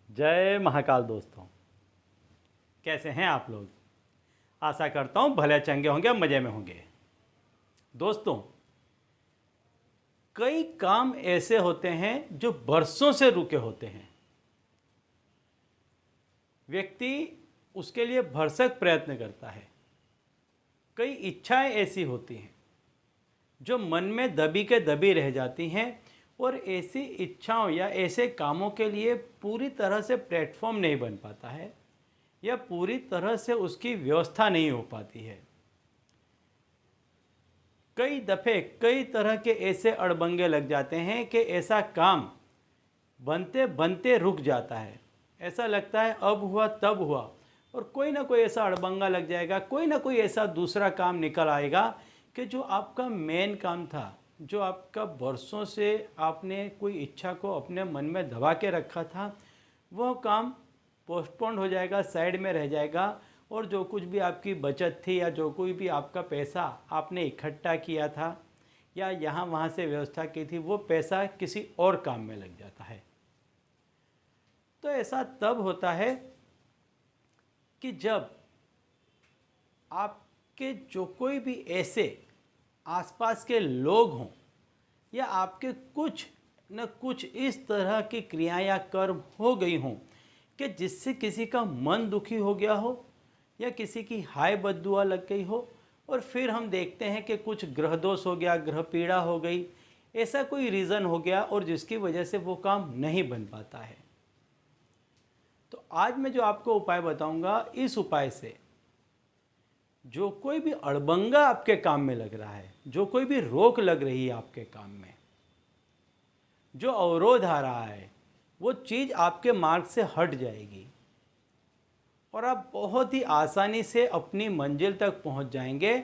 जय महाकाल दोस्तों, कैसे हैं आप लोग। आशा करता हूँ भले चंगे होंगे, मज़े में होंगे। दोस्तों, कई काम ऐसे होते हैं जो बरसों से रुके होते हैं। व्यक्ति उसके लिए भरसक प्रयत्न करता है। कई इच्छाएं ऐसी होती हैं जो मन में दबी के दबी रह जाती हैं और ऐसी इच्छाओं या ऐसे कामों के लिए पूरी तरह से प्लेटफॉर्म नहीं बन पाता है या पूरी तरह से उसकी व्यवस्था नहीं हो पाती है। कई दफ़े कई तरह के ऐसे अड़बंगे लग जाते हैं कि ऐसा काम बनते बनते रुक जाता है। ऐसा लगता है अब हुआ तब हुआ, और कोई ना कोई ऐसा अड़बंगा लग जाएगा, कोई ना कोई ऐसा दूसरा काम निकल आएगा कि जो आपका मेन काम था, जो आपका बरसों से आपने कोई इच्छा को अपने मन में दबा के रखा था, वह काम पोस्टपोन्ड हो जाएगा, साइड में रह जाएगा। और जो कुछ भी आपकी बचत थी या जो कोई भी आपका पैसा आपने इकट्ठा किया था या यहाँ वहाँ से व्यवस्था की थी, वो पैसा किसी और काम में लग जाता है। तो ऐसा तब होता है कि जब आपके जो कोई भी ऐसे आसपास के लोग हों या आपके कुछ न कुछ इस तरह की क्रिया या कर्म हो गई हों कि जिससे किसी का मन दुखी हो गया हो या किसी की हाय बद्दुआ लग गई हो, और फिर हम देखते हैं कि कुछ ग्रह दोष हो गया, ग्रह पीड़ा हो गई, ऐसा कोई रीज़न हो गया और जिसकी वजह से वो काम नहीं बन पाता है। तो आज मैं जो आपको उपाय बताऊंगा, इस उपाय से जो कोई भी अड़बंगा आपके काम में लग रहा है, जो कोई भी रोक लग रही है आपके काम में, जो अवरोध आ रहा है, वो चीज़ आपके मार्ग से हट जाएगी और आप बहुत ही आसानी से अपनी मंजिल तक पहुंच जाएंगे।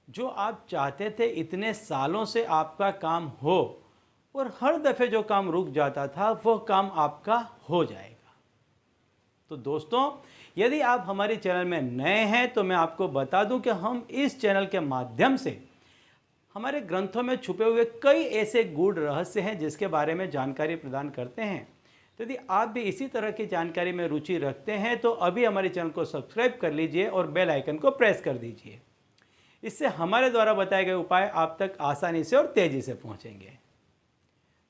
जो आप चाहते थे इतने सालों से आपका काम हो, और हर दफ़े जो काम रुक जाता था वह काम आपका हो जाएगा। तो दोस्तों, यदि आप हमारे चैनल में नए हैं तो मैं आपको बता दूं कि हम इस चैनल के माध्यम से हमारे ग्रंथों में छुपे हुए कई ऐसे गूढ़ रहस्य हैं जिसके बारे में जानकारी प्रदान करते हैं। तो यदि आप भी इसी तरह की जानकारी में रुचि रखते हैं तो अभी हमारे चैनल को सब्सक्राइब कर लीजिए और बेल आइकन को प्रेस कर दीजिए। इससे हमारे द्वारा बताए गए उपाय आप तक आसानी से और तेज़ी से पहुंचेंगे।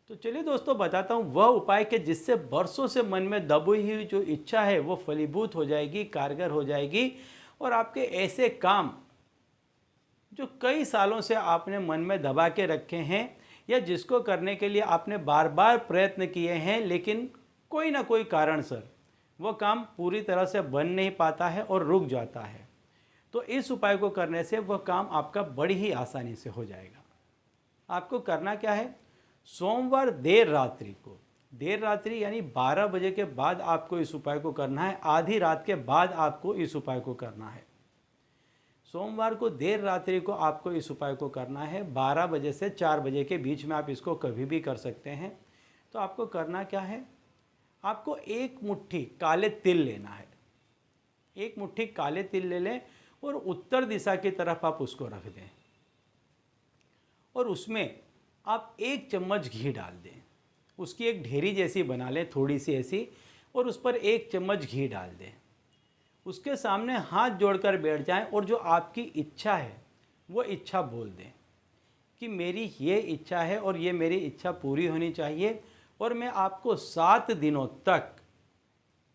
तो चलिए दोस्तों, बताता हूँ वह उपाय के जिससे बरसों से मन में दबी हुई जो इच्छा है वो फलीभूत हो जाएगी, कारगर हो जाएगी, और आपके ऐसे काम जो कई सालों से आपने मन में दबा के रखे हैं या जिसको करने के लिए आपने बार बार प्रयत्न किए हैं लेकिन कोई ना कोई कारण सर वो काम पूरी तरह से बन नहीं पाता है और रुक जाता है, तो इस उपाय को करने से वह काम आपका बड़ी ही आसानी से हो जाएगा। आपको करना क्या है, सोमवार देर रात्रि यानी 12 बजे के बाद आपको इस उपाय को करना है। आधी रात के बाद आपको इस उपाय को करना है। सोमवार को देर रात्रि को आपको इस उपाय को करना है। 12 बजे से 4 बजे के बीच में आप इसको कभी भी कर सकते हैं। तो आपको करना क्या है, आपको एक मुट्ठी काले तिल लेना है। एक मुट्ठी काले तिल ले लें और उत्तर दिशा की तरफ आप उसको रख दें, और उसमें आप 1 चम्मच घी डाल दें। उसकी एक ढेरी जैसी बना लें, थोड़ी सी ऐसी, और उस पर 1 चम्मच घी डाल दें। उसके सामने हाथ जोड़कर बैठ जाएं और जो आपकी इच्छा है वो इच्छा बोल दें कि मेरी ये इच्छा है और ये मेरी इच्छा पूरी होनी चाहिए, और मैं आपको 7 दिनों तक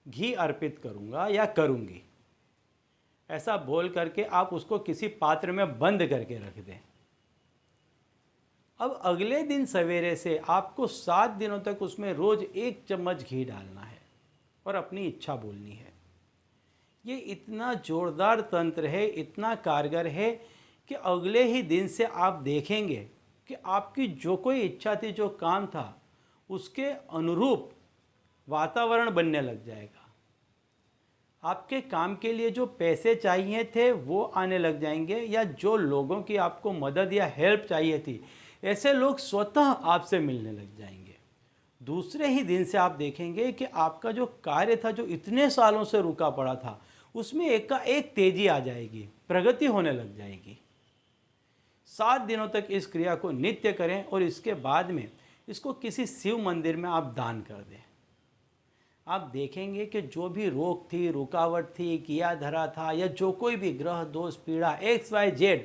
घी अर्पित करूँगा या करूँगी। ऐसा बोल करके आप उसको किसी पात्र में बंद करके रख दें। अब अगले दिन सवेरे से आपको 7 दिनों तक उसमें रोज़ 1 चम्मच घी डालना है और अपनी इच्छा बोलनी है। ये इतना जोरदार तंत्र है, इतना कारगर है कि अगले ही दिन से आप देखेंगे कि आपकी जो कोई इच्छा थी, जो काम था, उसके अनुरूप वातावरण बनने लग जाएगा। आपके काम के लिए जो पैसे चाहिए थे वो आने लग जाएंगे, या जो लोगों की आपको मदद या हेल्प चाहिए थी, ऐसे लोग स्वतः आपसे मिलने लग जाएंगे। दूसरे ही दिन से आप देखेंगे कि आपका जो कार्य था, जो इतने सालों से रुका पड़ा था, उसमें एकाएक तेजी आ जाएगी, प्रगति होने लग जाएगी। 7 दिनों तक इस क्रिया को नित्य करें और इसके बाद में इसको किसी शिव मंदिर में आप दान कर दें। आप देखेंगे कि जो भी रोग थी, रुकावट थी, किया धरा था, या जो कोई भी ग्रह दोष, पीड़ा, XYZ,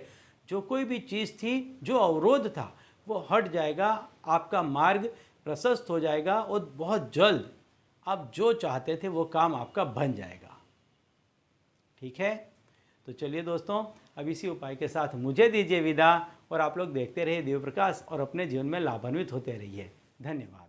जो कोई भी चीज़ थी, जो अवरोध था, वो हट जाएगा, आपका मार्ग प्रशस्त हो जाएगा और बहुत जल्द आप जो चाहते थे वो काम आपका बन जाएगा। ठीक है, तो चलिए दोस्तों, अब इसी उपाय के साथ मुझे दीजिए विदा, और आप लोग देखते रहिए दिव्य प्रकाश और अपने जीवन में लाभान्वित होते रहिए। धन्यवाद।